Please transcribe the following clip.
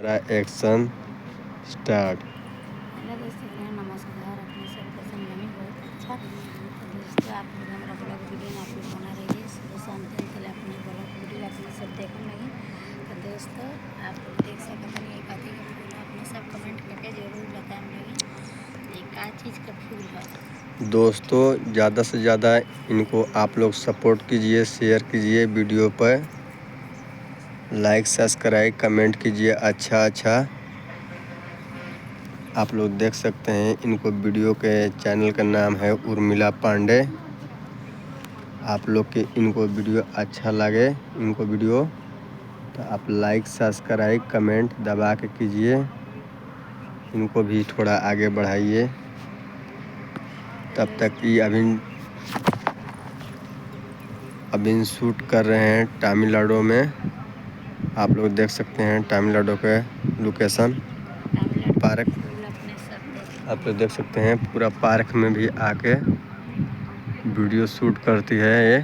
Action start. Hello दोस्तों, नमस्कार। अपने सब कैसे हैं? बहुत अच्छा। तो दोस्तों, आप लोग हमारा ब्लॉग वीडियो में आप लोग बना रहिए शुरू से अंत तक अपने ब्लॉग वीडियो अपने सब देखने लगी। तो दोस्तों, आप लोग देख सकते हैं ये काती का फूल है। अपने सब कमेंट करके जरूर बताएं लगी ये का चीज़ का फूल है। दोस्तों, ज़्यादा से ज़्यादा इनको आप लोग सपोर्ट कीजिए, शेयर कीजिए, वीडियो पर लाइक सब्सक्राइब कमेंट कीजिए। अच्छा आप लोग देख सकते हैं इनको। वीडियो के चैनल का नाम है उर्मिला पांडे। आप लोग के इनको वीडियो अच्छा लगे इनको वीडियो तो आप लाइक सब्सक्राइब कमेंट दबा के कीजिए। इनको भी थोड़ा आगे बढ़ाइए। तब तक कि अभी शूट कर रहे हैं तमिलनाडु में। आप लोग देख सकते हैं तमिलनाडु के लोकेशन पार्क। आप लोग देख सकते हैं पूरा पार्क में भी आके वीडियो शूट करती है ये।